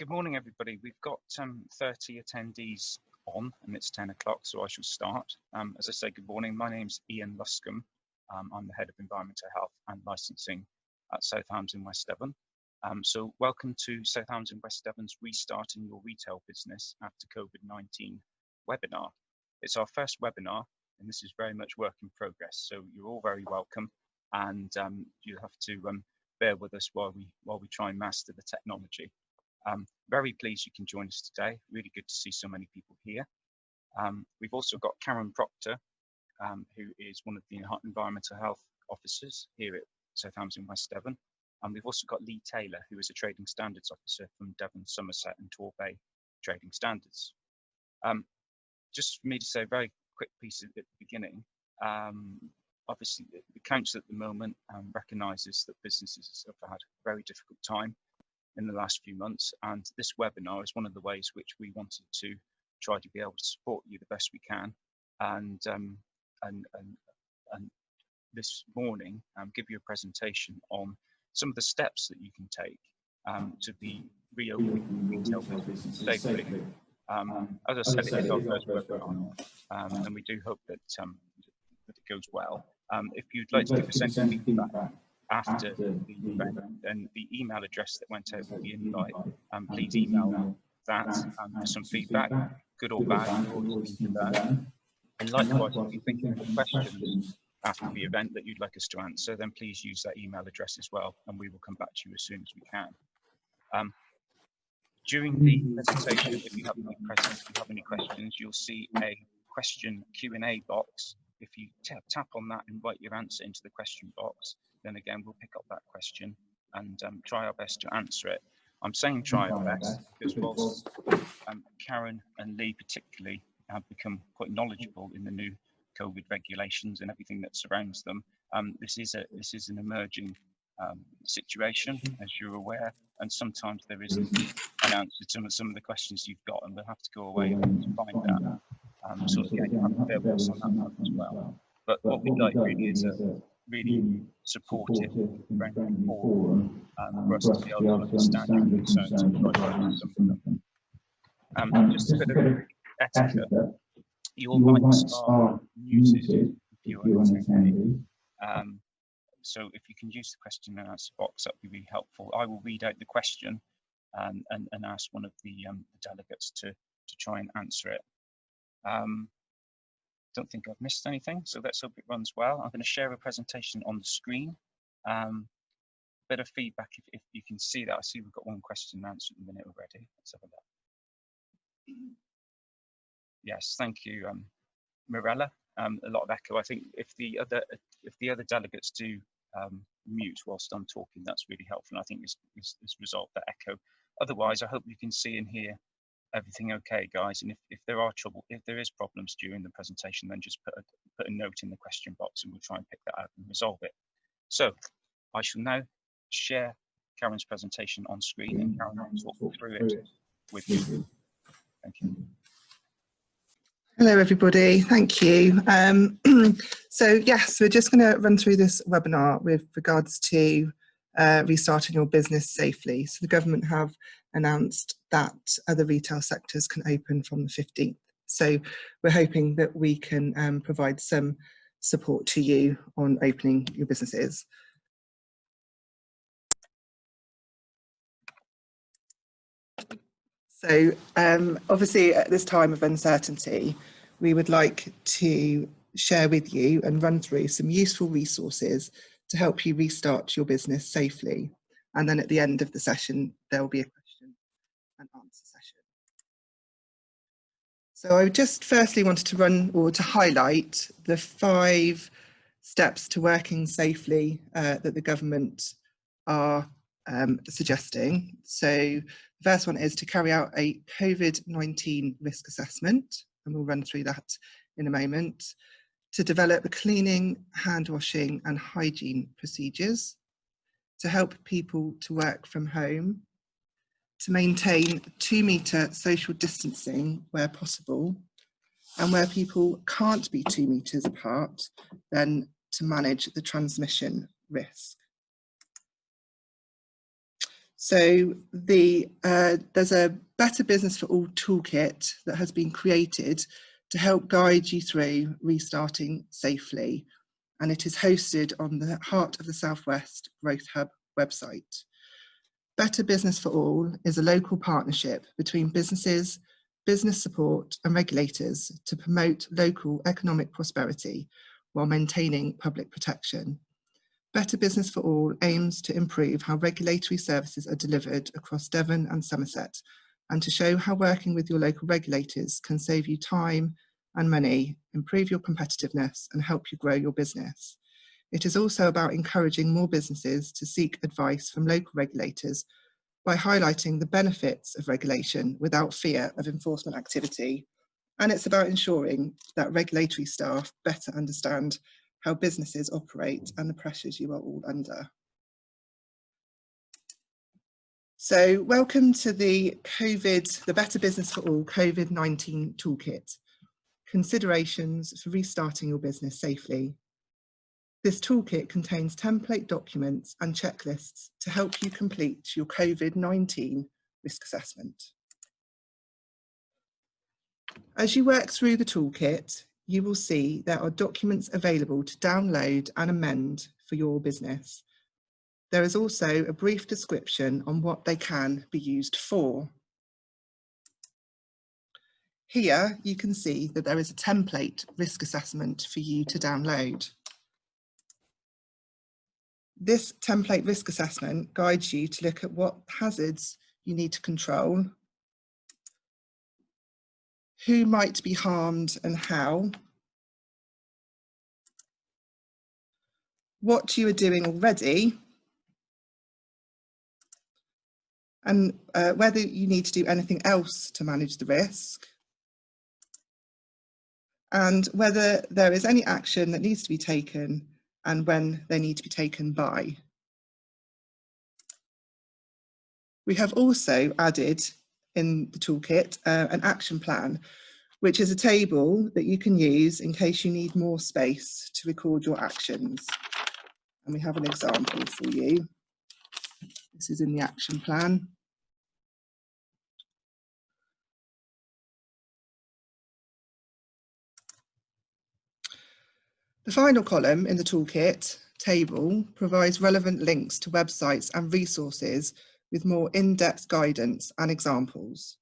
Good morning, everybody. We've got 30 attendees on, and it's 10 o'clock, so I shall start. As I say, good morning. My name's Ian Luscombe. I'm the Head of Environmental Health and Licensing at Southampton West Devon. So welcome to Southampton West Devon's Restarting Your Retail Business After COVID-19 webinar. It's our first webinar, and this is very much work in progress, so you're all very welcome, and you have to bear with us while we try and master the technology. Very pleased you can join us today. Really good to see so many people here. We've also got Karen Proctor, who is one of the environmental health officers here at Southampton West Devon. And we've also got Lee Taylor, who is a trading standards officer from Devon, Somerset and Torbay Trading Standards. Just for me to say a very quick piece at the beginning. Obviously, the council at the moment recognises that businesses have had a very difficult time in the last few months, and this webinar is one of the ways which we wanted to try to be able to support you the best we can, and this morning give you a presentation on some of the steps that you can take to be reopening retail business safely. As I said, it is our first webinar, and we do hope that that it goes well. If you'd like to give us any feedback after the event, then the email address that went out with the invite, please email that for some feedback, good or bad. And likewise, if you think of questions after the event that you'd like us to answer, then please use that email address as well, and we will come back to you as soon as we can. During the presentation, if you have any questions, you'll see a question Q&A box. If you tap on that and write your answer into the question box, then again, we'll pick up that question and try our best to answer it. I'm saying try our best because whilst Karen and Lee particularly have become quite knowledgeable in the new COVID regulations and everything that surrounds them, this is an emerging situation, as you're aware, and sometimes there isn't an answer to some of the questions you've got, and we'll have to go away and find that. So again, you have to bear with us on that part as well. But what we'd like really is a really supportive, friendly forum for us to be able to understand your concerns and try to answer some of them. Just a bit of etiquette. Your mics are muted if you're attending. So if you can use the question and answer box, that would be really helpful. I will read out the question and ask one of the delegates to try and answer it. Don't think I've missed anything, so let's hope it runs well. I'm going to share a presentation on the screen. Bit of feedback if you can see that. I see we've got one question answered in a minute already. Let's have a look. Yes, thank you, Mirella. A lot of echo. I think if the other delegates do mute whilst I'm talking, that's really helpful. And I think it's resolved that echo. Otherwise, I hope you can see and hear everything okay, guys. And if there is problems during the presentation, then just put a note in the question box and we'll try and pick that out and resolve it. So I shall now share Karen's presentation on screen, and Karen will talk through it with you. Thank you. Hello everybody, thank you. So yes, we're just going to run through this webinar with regards to restarting your business safely. So the government have announced that other retail sectors can open from the 15th. So we're hoping that we can provide some support to you on opening your businesses. So obviously at this time of uncertainty, we would like to share with you and run through some useful resources to help you restart your business safely. And then at the end of the session, there will be a question and answer session. So I just firstly wanted to highlight the 5 steps to working safely that the government are suggesting. So the first one is to carry out a COVID-19 risk assessment, and we'll run through that in a moment. To develop cleaning, hand washing and hygiene procedures. To help people to work from home. To maintain 2-metre social distancing where possible. And where people can't be 2 metres apart, then to manage the transmission risk. So there's a Better Business for All toolkit that has been created to help guide you through restarting safely, and it is hosted on the Heart of the Southwest Growth Hub website. Better Business for All is a local partnership between businesses, business support and regulators to promote local economic prosperity while maintaining public protection. Better Business for All aims to improve how regulatory services are delivered across Devon and Somerset, and to show how working with your local regulators can save you time and money, improve your competitiveness and help you grow your business. It is also about encouraging more businesses to seek advice from local regulators by highlighting the benefits of regulation without fear of enforcement activity. And it's about ensuring that regulatory staff better understand how businesses operate and the pressures you are all under. So welcome to the Better Business for All COVID-19 Toolkit, considerations for restarting your business safely. This toolkit contains template documents and checklists to help you complete your COVID-19 risk assessment. As you work through the toolkit, you will see there are documents available to download and amend for your business. There is also a brief description on what they can be used for. Here you can see that there is a template risk assessment for you to download. This template risk assessment guides you to look at what hazards you need to control, who might be harmed and how, what you are doing already, and whether you need to do anything else to manage the risk, and whether there is any action that needs to be taken and when they need to be taken by. We have also added in the toolkit an action plan, which is a table that you can use in case you need more space to record your actions. And we have an example for you. This is in the action plan. The final column in the toolkit table provides relevant links to websites and resources with more in-depth guidance and examples.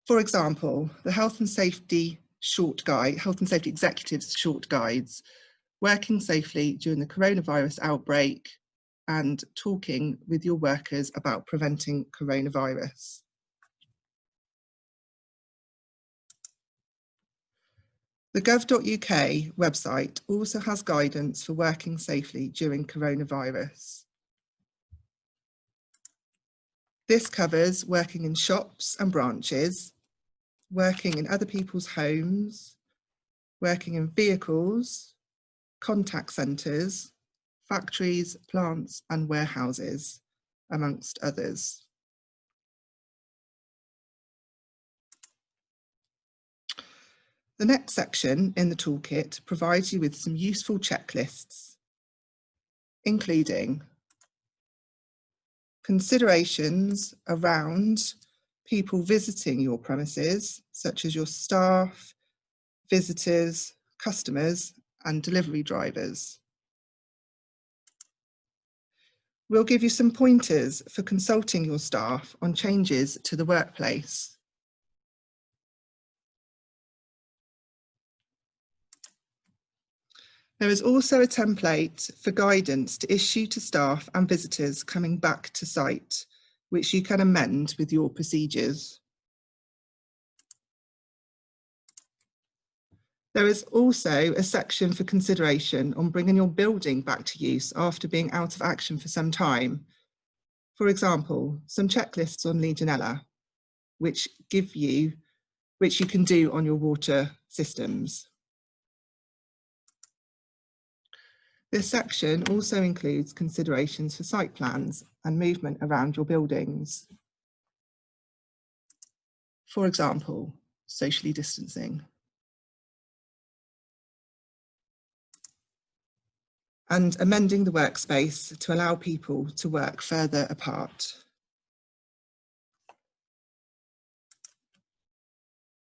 For example, the Health and Safety Executives short guides, Working Safely During the Coronavirus Outbreak, and Talking with Your Workers About Preventing Coronavirus. The gov.uk website also has guidance for working safely during coronavirus. This covers working in shops and branches, working in other people's homes, working in vehicles, contact centres, factories, plants and warehouses, amongst others. The next section in the toolkit provides you with some useful checklists, including considerations around people visiting your premises, such as your staff, visitors, customers, and delivery drivers. We'll give you some pointers for consulting your staff on changes to the workplace. There is also a template for guidance to issue to staff and visitors coming back to site, which you can amend with your procedures. There is also a section for consideration on bringing your building back to use after being out of action for some time. For example, some checklists on Legionella, which you can do on your water systems. This section also includes considerations for site plans and movement around your buildings. For example, socially distancing. and amending the workspace to allow people to work further apart.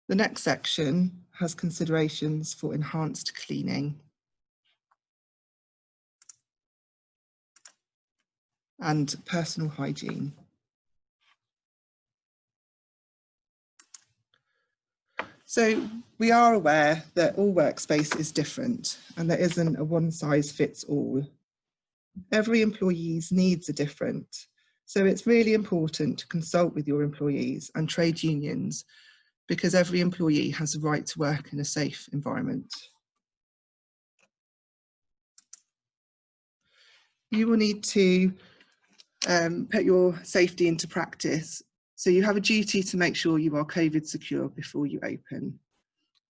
The next section has considerations for enhanced cleaning and personal hygiene. So we are aware that all workspace is different and there isn't a one size fits all. Every employee's needs are different. So it's really important to consult with your employees and trade unions, because every employee has a right to work in a safe environment. You will need to put your safety into practice. So you have a duty to make sure you are COVID secure before you open.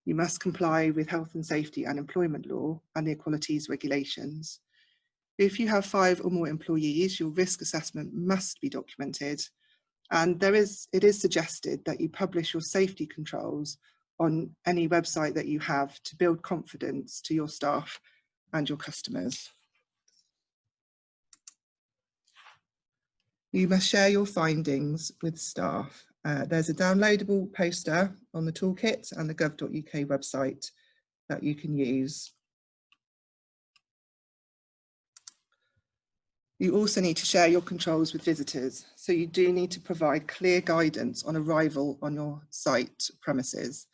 You must comply with health and safety and employment law and the equalities regulations. If you have 5 or more employees, your risk assessment must be documented. And it is suggested that you publish your safety controls on any website that you have to build confidence to your staff and your customers. You must share your findings with staff. There's a downloadable poster on the toolkit and the gov.uk website that you can use. You also need to share your controls with visitors. So you do need to provide clear guidance on arrival on your site premises,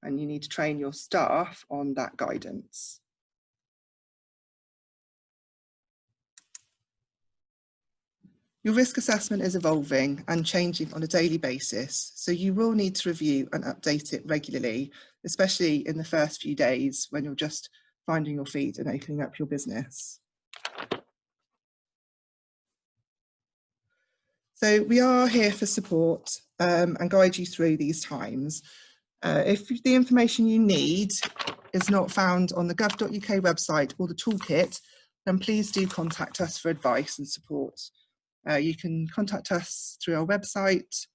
and you need to train your staff on that guidance. Your risk assessment is evolving and changing on a daily basis, so you will need to review and update it regularly, especially in the first few days when you're just finding your feet and opening up your business. So we are here for support and guide you through these times. If the information you need is not found on the gov.uk website or the toolkit, then please do contact us for advice and support. You can contact us through our website,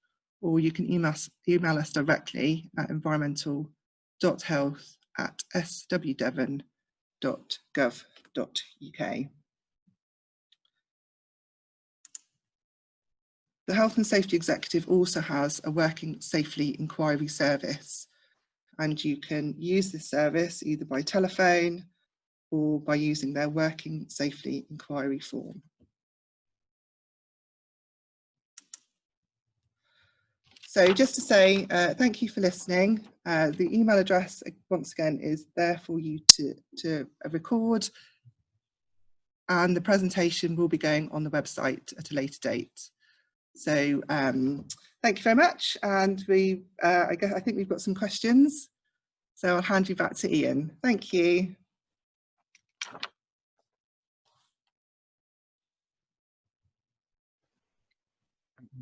or you can email us directly at environmental.health@swdevon.gov.uk. The Health and Safety Executive also has a working safely inquiry service, and you can use this service either by telephone or by using their working safely inquiry form. So just to say thank you for listening. The email address, once again, is there for you to record, and the presentation will be going on the website at a later date. So thank you very much, and I think we've got some questions, so I'll hand you back to Ian. Thank you.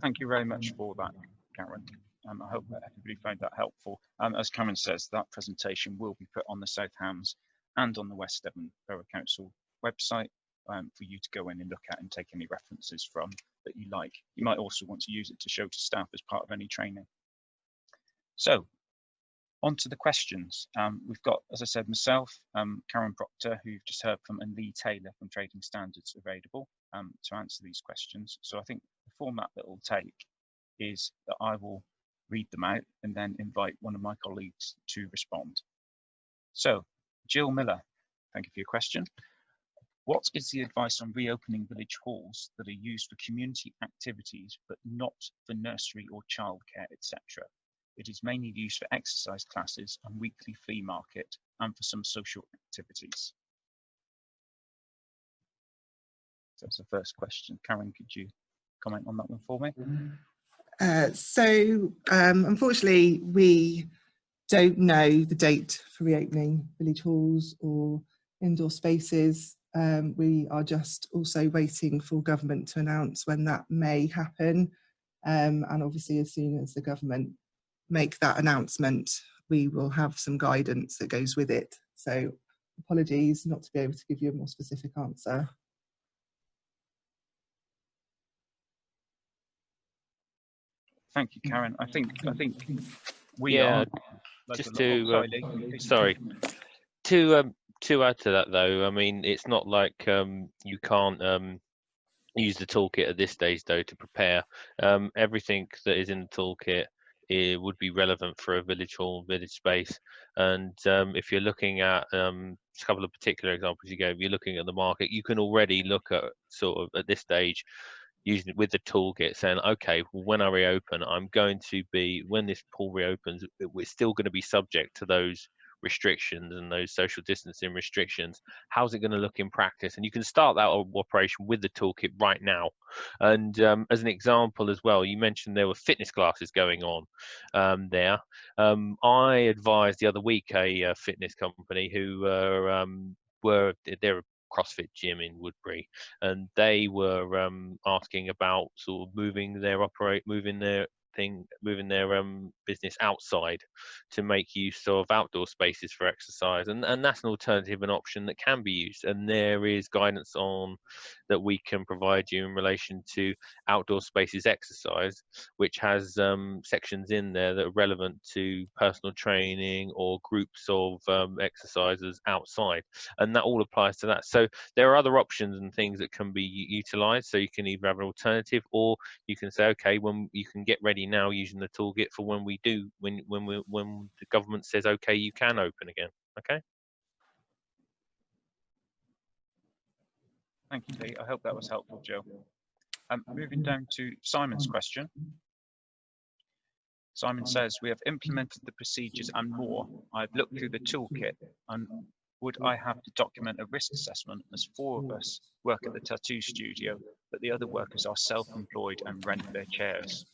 Thank you very much for that, Karen. I hope that everybody found that helpful. As Karen says, that presentation will be put on the South Hams and on the West Devon Borough Council website for you to go in and look at and take any references from that you like. You might also want to use it to show to staff as part of any training. So, on to the questions. We've got, as I said, myself, Karen Proctor, who you've just heard from, and Lee Taylor from Trading Standards available to answer these questions. So I think the format that it'll take is that I will read them out and then invite one of my colleagues to respond. So, Jill Miller, thank you for your question. What is the advice on reopening village halls that are used for community activities but not for nursery or childcare, etc.? It is mainly used for exercise classes and weekly flea market and for some social activities. So that's the first question. Karen, could you comment on that one for me? Unfortunately, we don't know the date for reopening village halls or indoor spaces. We are just also waiting for government to announce when that may happen. And obviously, as soon as the government make that announcement, we will have some guidance that goes with it. So apologies not to be able to give you a more specific answer. Thank you, Karen. I think we yeah, are. Just to sorry to to add to that though, I mean, it's not like you can't use the toolkit at this stage though to prepare. Everything that is in the toolkit, it would be relevant for a village hall, village space. And if you're looking at a couple of particular examples you gave, you're looking at the market, you can already look at sort of at this stage using it with the toolkit, saying, okay, well, when I reopen, I'm going to be, when this pool reopens, we're still going to be subject to those restrictions and those social distancing restrictions. How's it going to look in practice? And you can start that operation with the toolkit right now. And as an example as well, you mentioned there were fitness classes going on there. I advised the other week a fitness company who they're a CrossFit gym in Woodbury, and they were asking about sort of moving their business outside to make use of outdoor spaces for exercise, and that's an alternative and option that can be used. And there is guidance on that we can provide you in relation to outdoor spaces exercise, which has sections in there that are relevant to personal training or groups of exercisers outside, and that all applies to that. So there are other options and things that can be utilized. So you can either have an alternative, or you can say, okay, when you can get ready now using the toolkit for when the government says, okay, you can open again. Okay. Thank you, Lee. I hope that was helpful, Joe. Moving down to Simon's question. Simon says, we have implemented the procedures and more. I've looked through the toolkit, and would I have to document a risk assessment, as 4 of us work at the tattoo studio, but the other workers are self-employed and rent their chairs?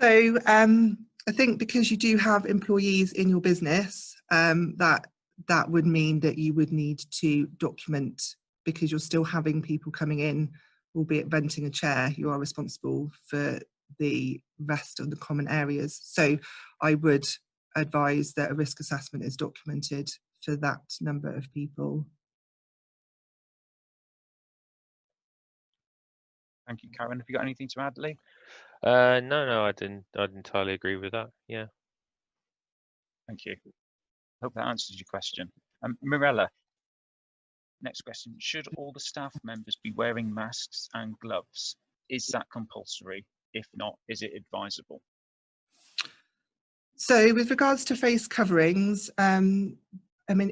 So I think because you do have employees in your business, that would mean that you would need to document, because you're still having people coming in, albeit renting a chair. You are responsible for the rest of the common areas. So I would advise that a risk assessment is documented for that number of people. Thank you, Karen. Have you got anything to add, Lee? No, I'd entirely agree with that. Yeah. Thank you. Hope that answers your question. Mirella, next question. Should all the staff members be wearing masks and gloves? Is that compulsory? If not, is it advisable? So with regards to face coverings, I mean,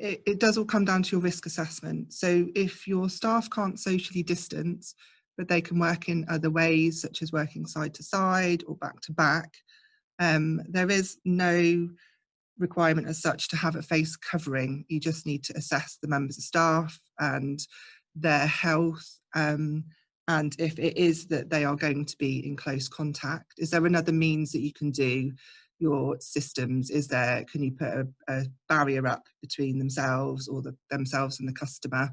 it does all come down to your risk assessment. So if your staff can't socially distance, but they can work in other ways, such as working side to side or back to back, there is no requirement as such to have a face covering. You just need to assess the members of staff and their health, and if it is that they are going to be in close contact. Is there another means that you can do your systems? Can you put a barrier up between themselves or themselves and the customer?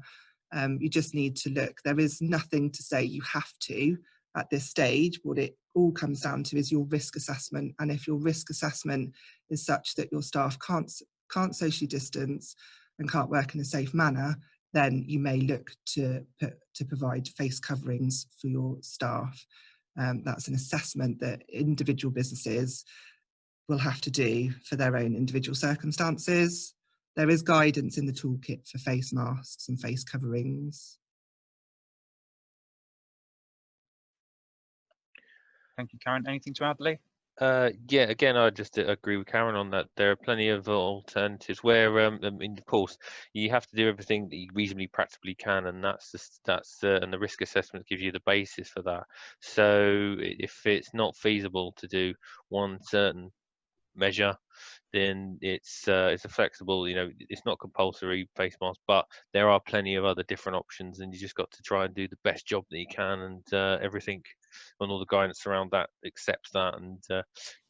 You just need to look. There is nothing to say you have to at this stage. What it all comes down to is your risk assessment, and if your risk assessment is such that your staff can't socially distance and can't work in a safe manner, then you may look to provide face coverings for your staff. That's an assessment that individual businesses will have to do for their own individual circumstances. There is guidance in the toolkit for face masks and face coverings. Thank you, Karen. Anything to add, Lee? Yeah, again, I just agree with Karen on that. There are plenty of alternatives where, I mean, of course, you have to do everything that you reasonably practically can, and and the risk assessment gives you the basis for that. So if it's not feasible to do one certain measure, then it's a flexible, it's not compulsory face mask, but there are plenty of other different options, and you just got to try and do the best job that you can, and everything and all the guidance around that accepts that, and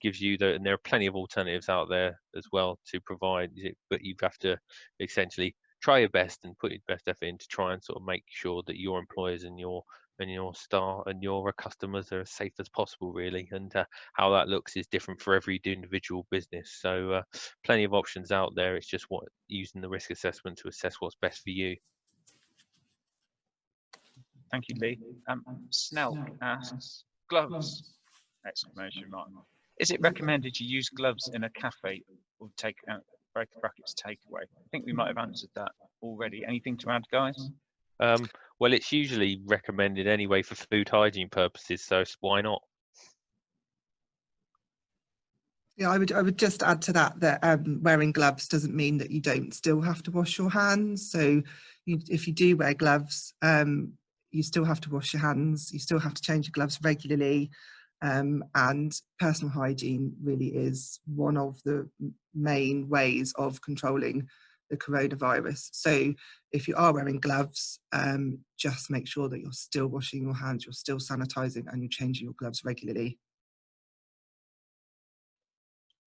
gives you and there are plenty of alternatives out there as well to provide, but you have to essentially try your best and put your best effort in to try and sort of make sure that your employers and your staff and your customers are as safe as possible, really. And how that looks is different for every individual business. So plenty of options out there. It's just using the risk assessment to assess what's best for you. Thank you, Lee. Snell asks, gloves, exclamation mark. Is it recommended you use gloves in a cafe or take out brackets takeaway? I think we might have answered that already. Anything to add, guys? Well, it's usually recommended anyway for food hygiene purposes, so why not? Yeah, I would just add to that wearing gloves doesn't mean that you don't still have to wash your hands. So if you do wear gloves, you still have to wash your hands. You still have to change your gloves regularly. And personal hygiene really is one of the main ways of controlling the coronavirus. So if you are wearing gloves, just make sure that you're still washing your hands, you're still sanitizing, and you're changing your gloves regularly.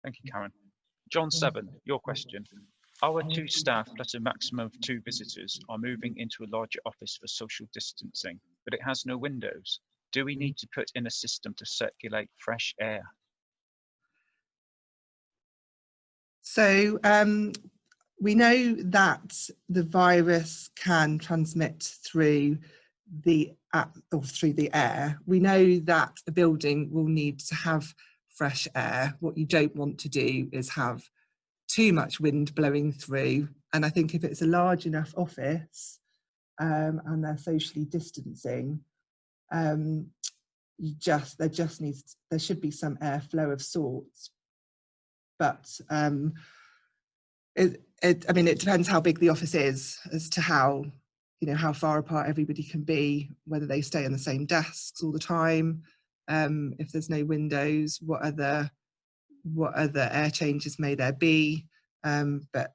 Thank you, Karen. John 7, your question. Our 2 staff plus a maximum of 2 visitors are moving into a larger office for social distancing, but it has no windows. Do we need to put in a system to circulate fresh air? So we know that the virus can transmit through the air. We know that a building will need to have fresh air. What you don't want to do is have too much wind blowing through. And I think if it's a large enough office and they're socially distancing, there should be some airflow of sorts. But it depends how big the office is as to how far apart everybody can be, whether they stay in the same desks all the time, if there's no windows, what other air changes may there be. But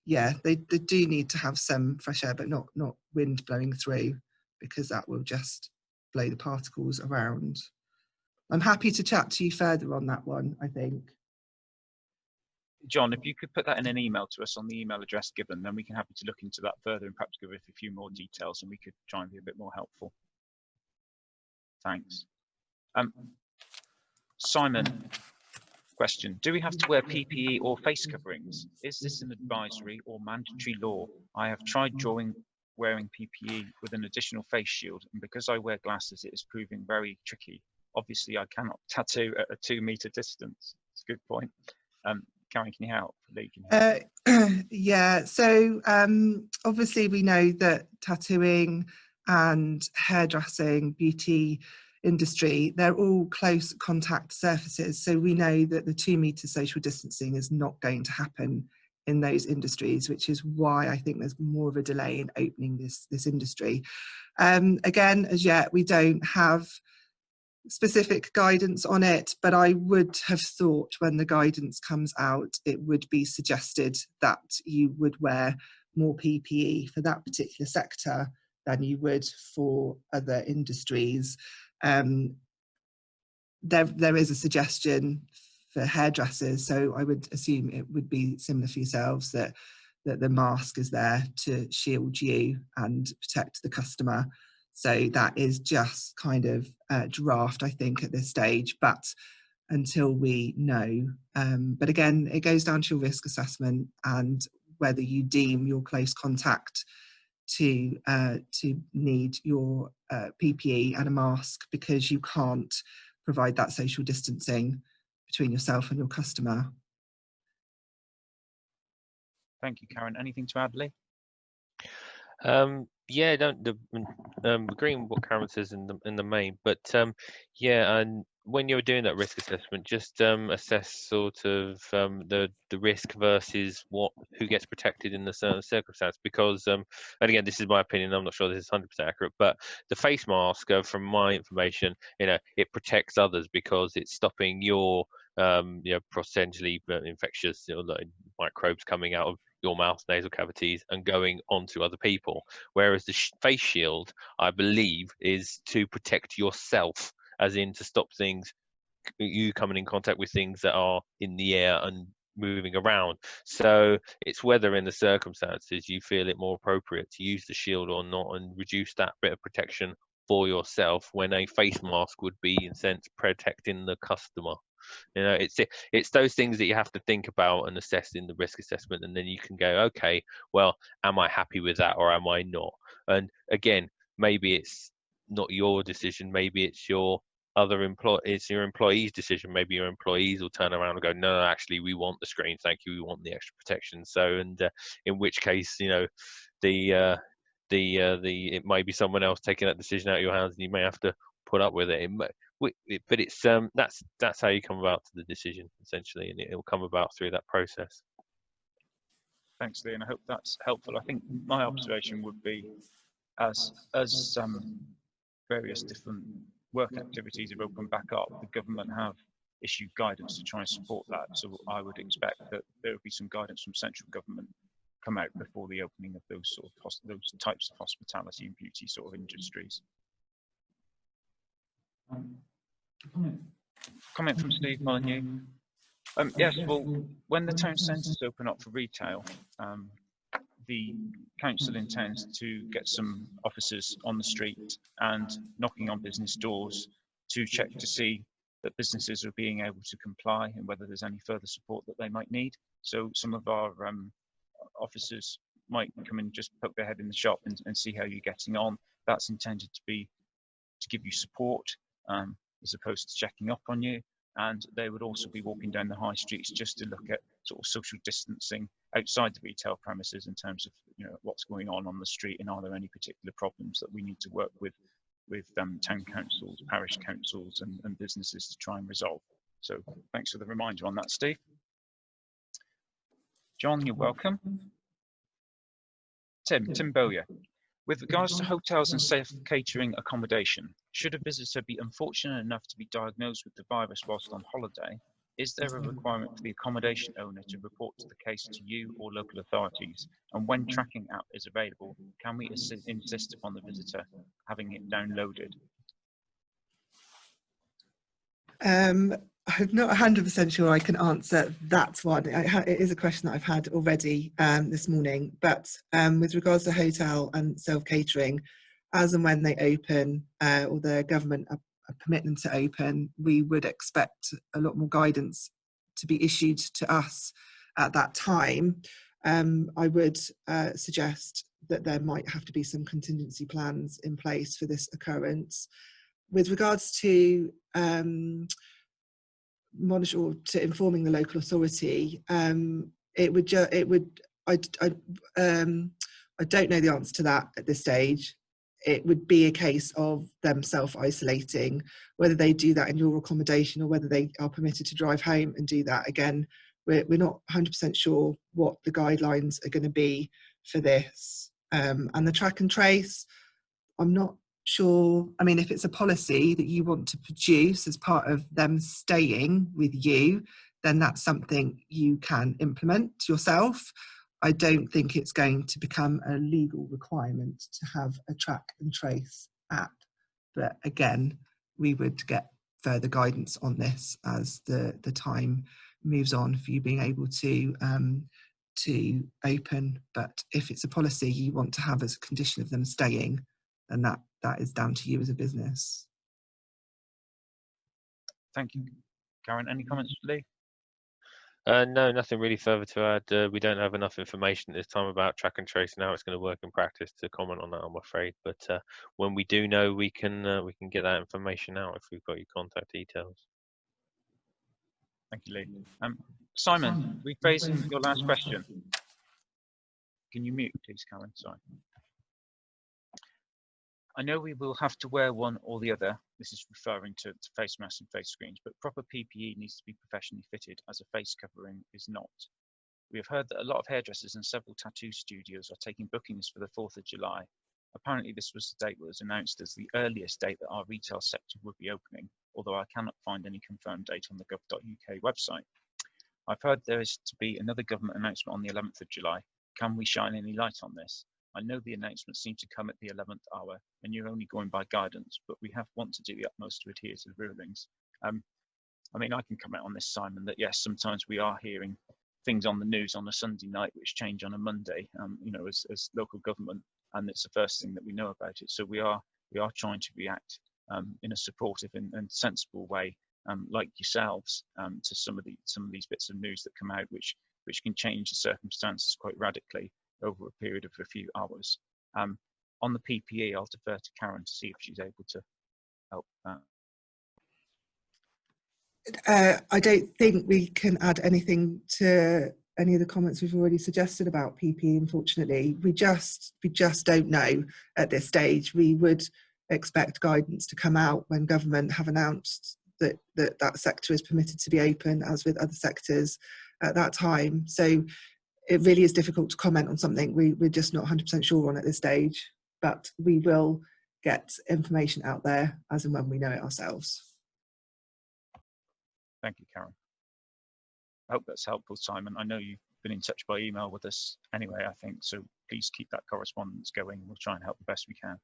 yeah, they do need to have some fresh air, but not wind blowing through, because that will just blow the particles around. I'm happy to chat to you further on that one, I think. John, if you could put that in an email to us on the email address given, then we can happy to look into that further and perhaps give us a few more details, and we could try and be a bit more helpful. Thanks. Simon, question. Do we have to wear PPE or face coverings? Is this an advisory or mandatory law? I have tried wearing PPE with an additional face shield, and because I wear glasses, it is proving very tricky. Obviously, I cannot tattoo at a 2-meter distance. It's a good point. Karen, can you help? Lee, can you help? Yeah, so obviously we know that tattooing and hairdressing, beauty industry, they're all close contact surfaces. So we know that the 2-meter social distancing is not going to happen in those industries, which is why I think there's more of a delay in opening this industry. Again, as yet, we don't have specific guidance on it, but I would have thought when the guidance comes out, it would be suggested that you would wear more PPE for that particular sector than you would for other industries. There is a suggestion for hairdressers, so I would assume it would be similar for yourselves, that the mask is there to shield you and protect the customer. So that is just kind of draft, I think, at this stage, but until we know. But again, it goes down to your risk assessment and whether you deem your close contact to need your PPE and a mask, because you can't provide that social distancing between yourself and your customer. Thank you, Karen. Anything to add, Lee? Yeah, agreeing with what Karen says in the main, but yeah, and when you're doing that risk assessment, just assess sort of the risk versus who gets protected in the certain circumstance. Because and again, this is my opinion, I'm not sure this is 100% accurate, but the face mask, from my information, it protects others because it's stopping your potentially infectious like microbes coming out of your mouth, nasal cavities, and going onto other people. Whereas the face shield, I believe, is to protect yourself, as in to stop you coming in contact with things that are in the air and moving around. So it's whether in the circumstances you feel it more appropriate to use the shield or not, and reduce that bit of protection for yourself, when a face mask would be, in a sense, protecting the customer. It's those things that you have to think about and assess in the risk assessment, and then you can go, okay, well, am I happy with that or am I not? And again, maybe it's not your decision, maybe it's your other it's your employees' decision. Maybe your employees will turn around and go, no, actually, we want the screen. Thank you. We want the extra protection. So, and in which case, you know, it might be someone else taking that decision out of your hands, and you may have to put up with it. But it's that's how you come about to the decision, essentially, and it'll come about through that process. Thanks, Lee, and I hope that's helpful. I think my observation would be, as various different work activities have opened back up, the government have issued guidance to try and support that. So I would expect that there will be some guidance from central government come out before the opening of those types of hospitality and beauty sort of industries. Comment from Steve Molyneux. Yes, well, when the town centres open up for retail, the council intends to get some officers on the street and knocking on business doors to check to see that businesses are being able to comply and whether there's any further support that they might need. So some of our officers might come and just poke their head in the shop and see how you're getting on. That's intended to give you support as opposed to checking up on you. And they would also be walking down the high streets just to look at sort of social distancing outside the retail premises in terms of, you know, what's going on the street and are there any particular problems that we need to work with town councils, parish councils and businesses to try and resolve. So thanks for the reminder on that, Steve. John, you're welcome. Tim Bowyer. With regards to hotels and safe catering accommodation, should a visitor be unfortunate enough to be diagnosed with the virus whilst on holiday, is there a requirement for the accommodation owner to report the case to you or local authorities? And when tracking app is available, can we insist upon the visitor having it downloaded? I'm not 100% sure I can answer that one. It is a question that I've had already this morning, but with regards to hotel and self-catering, as and when they open or the government permit them to open, we would expect a lot more guidance to be issued to us at that time. I would suggest that there might have to be some contingency plans in place for this occurrence. With regards to monitor or to informing the local authority, I don't know the answer to that at this stage. It would be a case of them self-isolating, whether they do that in your accommodation or whether they are permitted to drive home and do that. Again, we're not 100% sure what the guidelines are going to be for this. And the track and trace, I'm not sure. I mean, if it's a policy that you want to produce as part of them staying with you, then that's something you can implement yourself. I don't think it's going to become a legal requirement to have a track and trace app. But again, we would get further guidance on this as the time moves on for you being able to open. But if it's a policy you want to have as a condition of them staying, then that is down to you as a business. Thank you. Karen, any comments, Lee? No, nothing really further to add. We don't have enough information at this time about track and trace and how it's going to work in practice to comment on that, I'm afraid. But when we do know, we can get that information out if we've got your contact details. Thank you, Lee. Simon, rephrasing your last question. Can you mute, please, Karen? Sorry. I know we will have to wear one or the other. This is referring to face masks and face screens, but proper PPE needs to be professionally fitted as a face covering is not. We have heard that a lot of hairdressers and several tattoo studios are taking bookings for the 4th of July. Apparently this was the date that was announced as the earliest date that our retail sector would be opening, although I cannot find any confirmed date on the gov.uk website. I've heard there is to be another government announcement on the 11th of July. Can we shine any light on this? I know the announcements seem to come at the 11th hour and you're only going by guidance, but we want to do the utmost to adhere to the rulings. I mean, I can comment on this, Simon, that yes, sometimes we are hearing things on the news on a Sunday night which change on a Monday, you know, as local government, and it's the first thing that we know about it. So we are trying to react in a supportive and sensible way, like yourselves, to some of these bits of news that come out, which can change the circumstances quite radically over a period of a few hours. On the PPE, I'll defer to Karen to see if she's able to help that. I don't think we can add anything to any of the comments we've already suggested about PPE, unfortunately. We just don't know at this stage. We would expect guidance to come out when government have announced that sector is permitted to be open, as with other sectors at that time. So it really is difficult to comment on something we're just not 100% sure on at this stage, but we will get information out there as and when we know it ourselves. Thank you, Karen. I hope that's helpful, Simon. I know you've been in touch by email with us anyway, I think, so please keep that correspondence going. We'll try and help the best we can.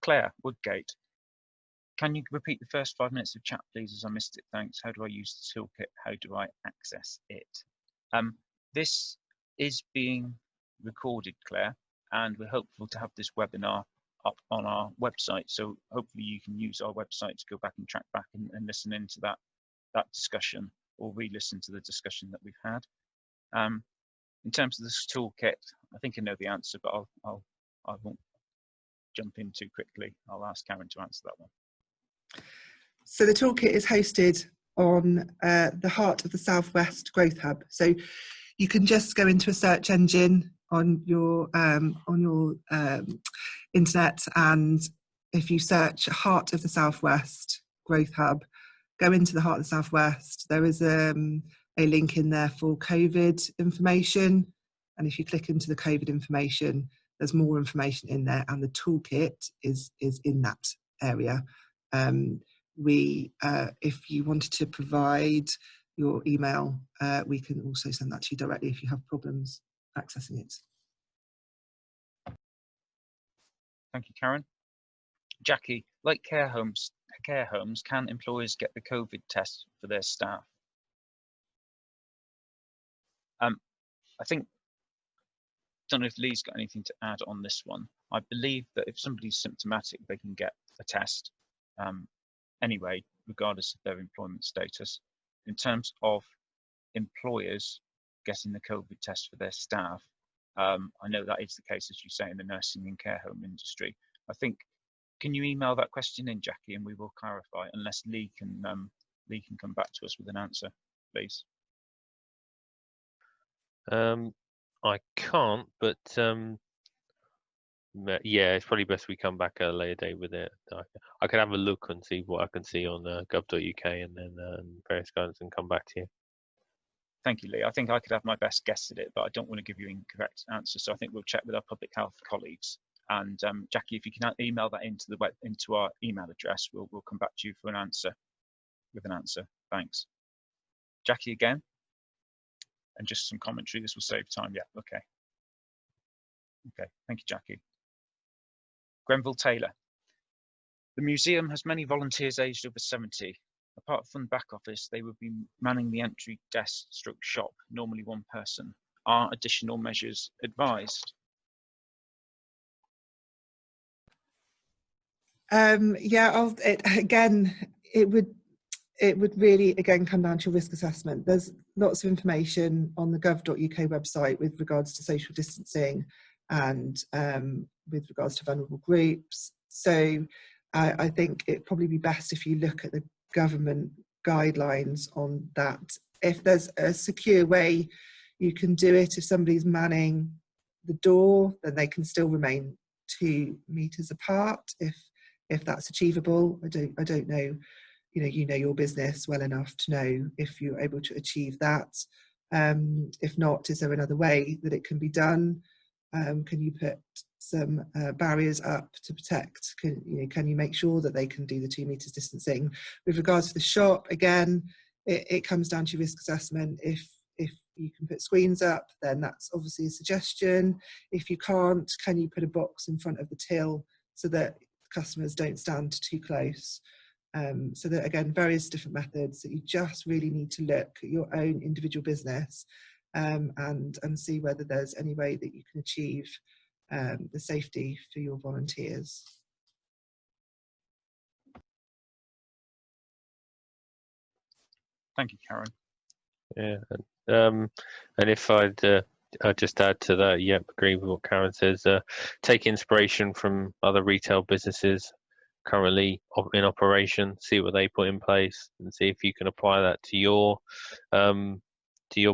Claire Woodgate, can you repeat the first 5 minutes of chat, please, as I missed it? Thanks. How do I use the toolkit? How do I access it? This is being recorded, Claire, and we're hopeful to have this webinar up on our website. So hopefully you can use our website to go back and track back and listen into that discussion, or re-listen to the discussion that we've had. In terms of this toolkit, I think I know the answer, but I won't jump in too quickly. I'll ask Karen to answer that one. So the toolkit is hosted on the Heart of the Southwest Growth Hub. So you can just go into a search engine on your internet, and if you search Heart of the Southwest Growth Hub, go into the Heart of the Southwest. There is a link in there for COVID information, and if you click into the COVID information, there's more information in there, and the toolkit is in that area. If you wanted to provide your email, we can also send that to you directly if you have problems accessing it. Thank you, Karen. Jackie, like care homes, can employers get the COVID test for their staff? I think, don't know if Lee's got anything to add on this one. I believe that if somebody's symptomatic, they can get a test anyway, regardless of their employment status. In terms of employers getting the COVID test for their staff, I know that is the case, as you say, in the nursing and care home industry. I think, can you email that question in, Jackie, and we will clarify, unless Lee can come back to us with an answer, please. I can't, but yeah, it's probably best we come back at a later date with it. I could have a look and see what I can see on gov.uk and then various guidance and come back to you. Thank you, Lee. I think I could have my best guess at it, but I don't want to give you incorrect answers. So I think we'll check with our public health colleagues. And Jackie, if you can email that into our email address, we'll come back to you for an answer. Thanks, Jackie, again. And just some commentary. This will save time. Yeah. Okay. Thank you, Jackie. Grenville Taylor. The museum has many volunteers aged over 70. Apart from back office, they would be manning the entry desk / shop, normally one person. Are additional measures advised? Yeah, it would really again come down to your risk assessment. There's lots of information on the gov.uk website with regards to social distancing and with regards to vulnerable groups. So I think it'd probably be best if you look at the government guidelines on that. If there's a secure way you can do it, if somebody's manning the door, then they can still remain 2 meters apart if that's achievable. I don't know, you know your business well enough to know if you're able to achieve that. If not, is there another way that it can be done? Can you put some barriers up to protect? Can you make sure that they can do the 2 meters distancing? With regards to the shop, again, it comes down to risk assessment. If you can put screens up, then that's obviously a suggestion. If you can't, can you put a box in front of the till so that customers don't stand too close? So that, again, various different methods that you just really need to look at your own individual business and see whether there's any way that you can achieve the safety for your volunteers. Thank you, Karen. Yeah, and if I'd just add to that, yep, agree with what Karen says. Take inspiration from other retail businesses. currently in operation, see what they put in place, and see if you can apply that to your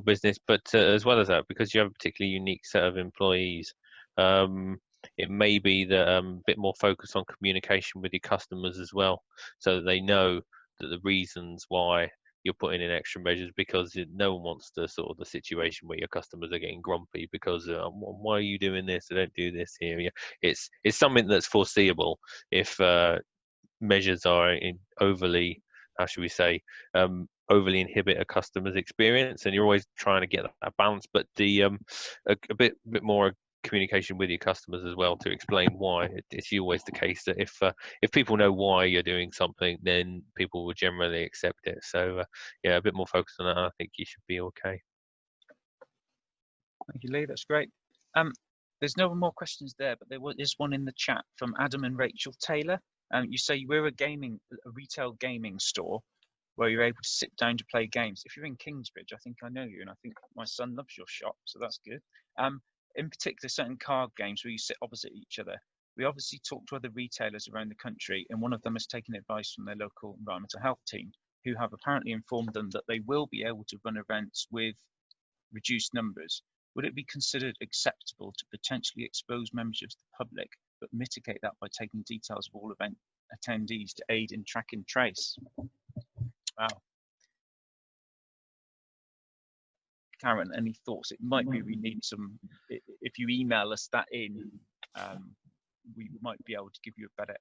business. But as well as that, because you have a particularly unique set of employees, it may be that a bit more focus on communication with your customers as well, so that they know that the reasons why you're putting in extra measures, because no one wants the sort of the situation where your customers are getting grumpy because why are you doing this? I don't do this here. Yeah, it's something that's foreseeable if measures are overly, how should we say, overly inhibit a customer's experience, and you're always trying to get that balance. But the a bit more communication with your customers as well to explain why. It's always the case that if people know why you're doing something, then people will generally accept it. So yeah, a bit more focus on that. I think you should be okay. Thank you, Lee. That's great. There's no more questions there, but there is one in the chat from Adam and Rachel Taylor. You say we're a retail gaming store where you're able to sit down to play games. If you're in Kingsbridge, I think I know you, and I think my son loves your shop, so that's good. In particular, certain card games where you sit opposite each other. We obviously talk to other retailers around the country, and one of them has taken advice from their local environmental health team, who have apparently informed them that they will be able to run events with reduced numbers. Would it be considered acceptable to potentially expose members of the public, but mitigate that by taking details of all event attendees to aid in track and trace? Wow. Karen, any thoughts? It might be we need some, if you email us that in, we might be able to give you a better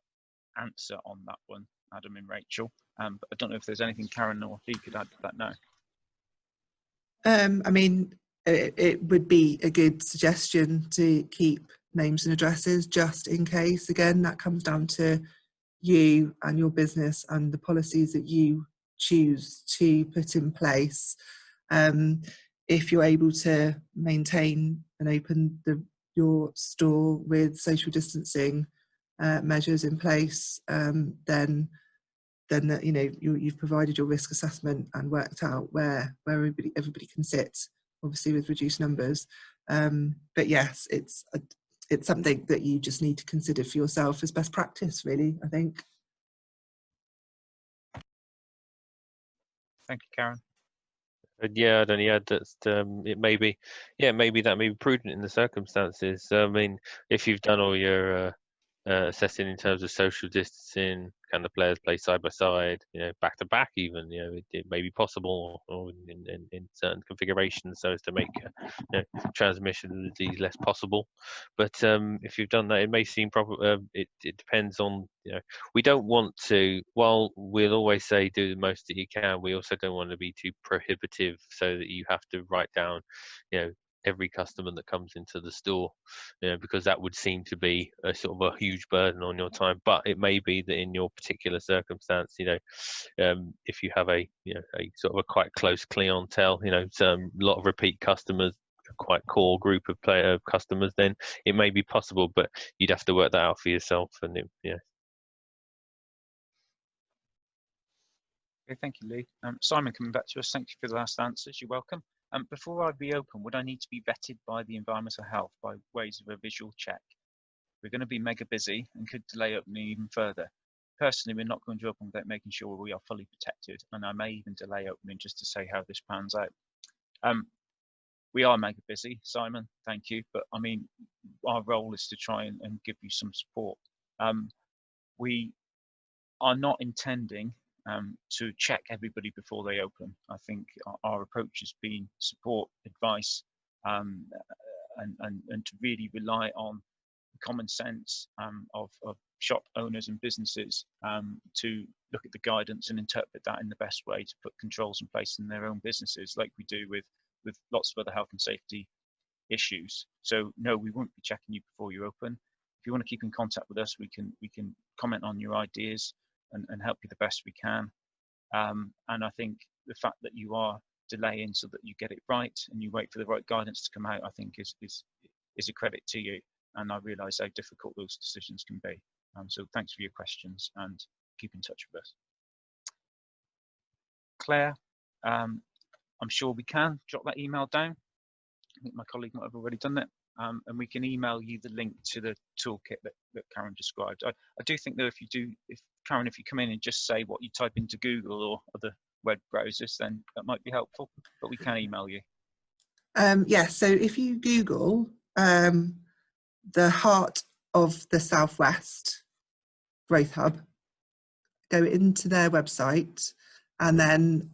answer on that one, Adam and Rachel. But I don't know if there's anything Karen or Lee could add to that now. I mean, it would be a good suggestion to keep names and addresses just in case. Again, that comes down to you and your business and the policies that you choose to put in place. If you're able to maintain and open your store with social distancing measures in place, then you know you've provided your risk assessment and worked out where everybody can sit, obviously with reduced numbers. But yes, it's something that you just need to consider for yourself as best practice, really, I think. Thank you, Karen. Yeah, I'd only add that it may be, maybe that may be prudent in the circumstances. I mean, if you've done all your assessing in terms of social distancing, can the players play side by side, back to back even, it may be possible, or in certain configurations, so as to make transmission of the disease less possible. But if you've done that, it may seem proper. It depends on, we don't want to, while we'll always say do the most that you can, we also don't want to be too prohibitive so that you have to write down, every customer that comes into the store, because that would seem to be a sort of a huge burden on your time. But it may be that in your particular circumstance, if you have a sort of a quite close clientele, a lot of repeat customers, a quite core group of customers, then it may be possible, but you'd have to work that out for yourself. And Okay, thank you, Lee. Simon, coming back to us, thank you for the last answers. You're welcome. Before I reopen, would I need to be vetted by the environmental health by ways of a visual check? We're going to be mega busy and could delay opening even further. Personally, we're not going to open without making sure we are fully protected, and I may even delay opening just to say how this pans out. We are mega busy, Simon, thank you, but I mean, our role is to try and give you some support. We are not intending to check everybody before they open. I think our approach has been support, advice, and to really rely on the common sense of shop owners and businesses to look at the guidance and interpret that in the best way to put controls in place in their own businesses, like we do with lots of other health and safety issues. So no, we won't be checking you before you open. If you want to keep in contact with us, we can comment on your ideas and help you the best we can. And I think the fact that you are delaying so that you get it right and you wait for the right guidance to come out, I think is a credit to you. And I realise how difficult those decisions can be. So thanks for your questions and keep in touch with us. Claire, I'm sure we can drop that email down. I think my colleague might have already done that. And we can email you the link to the toolkit that Karen described. I do think though, if you come in and just say what you type into Google or other web browsers, then that might be helpful, but we can email you. Yeah, so if you Google the Heart of the Southwest Growth Hub, go into their website, and then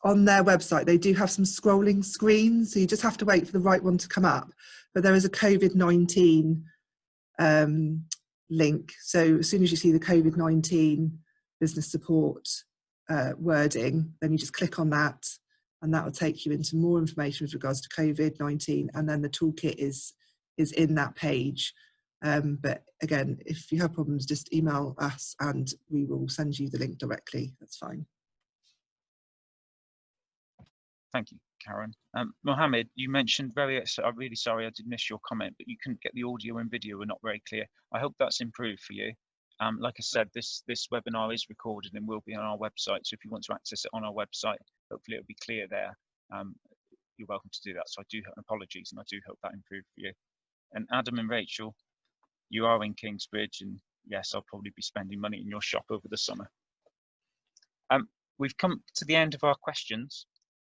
on their website they do have some scrolling screens, so you just have to wait for the right one to come up. But there is a COVID-19 link, so as soon as you see the COVID-19 business support wording, then you just click on that, and that will take you into more information with regards to COVID-19, and then the toolkit is in that page. But again, if you have problems, just email us and we will send you the link directly. That's fine. Thank you, Karen. Mohammed, you mentioned I'm really sorry I did miss your comment, but you couldn't get the audio and video were not very clear. I hope that's improved for you. Like I said, this webinar is recorded and will be on our website. So if you want to access it on our website, hopefully it'll be clear there. You're welcome to do that. So I do have apologies, and I do hope that improved for you. And Adam and Rachel, you are in Kingsbridge, and yes, I'll probably be spending money in your shop over the summer. We've come to the end of our questions.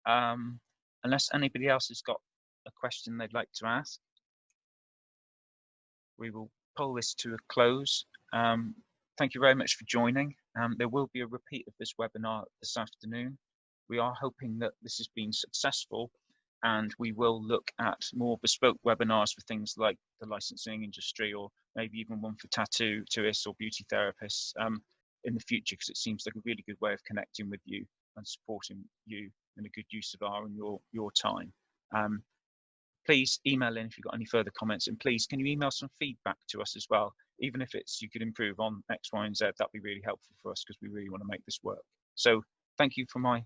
Unless anybody else has got a question they'd like to ask, we will pull this to a close. Thank you very much for joining. There will be a repeat of this webinar this afternoon. We are hoping that this has been successful, and we will look at more bespoke webinars for things like the licensing industry, or maybe even one for tattooists or beauty therapists in the future, because it seems like a really good way of connecting with you and supporting you and a good use of our and your time. Please email in if you've got any further comments, and please can you email some feedback to us as well, even if it's you could improve on X, Y, and Z. That'd be really helpful for us, because we really want to make this work. So thank you for my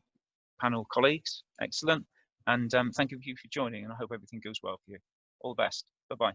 panel colleagues. Excellent. And thank you for joining, and I hope everything goes well for you. All the best. Bye-bye.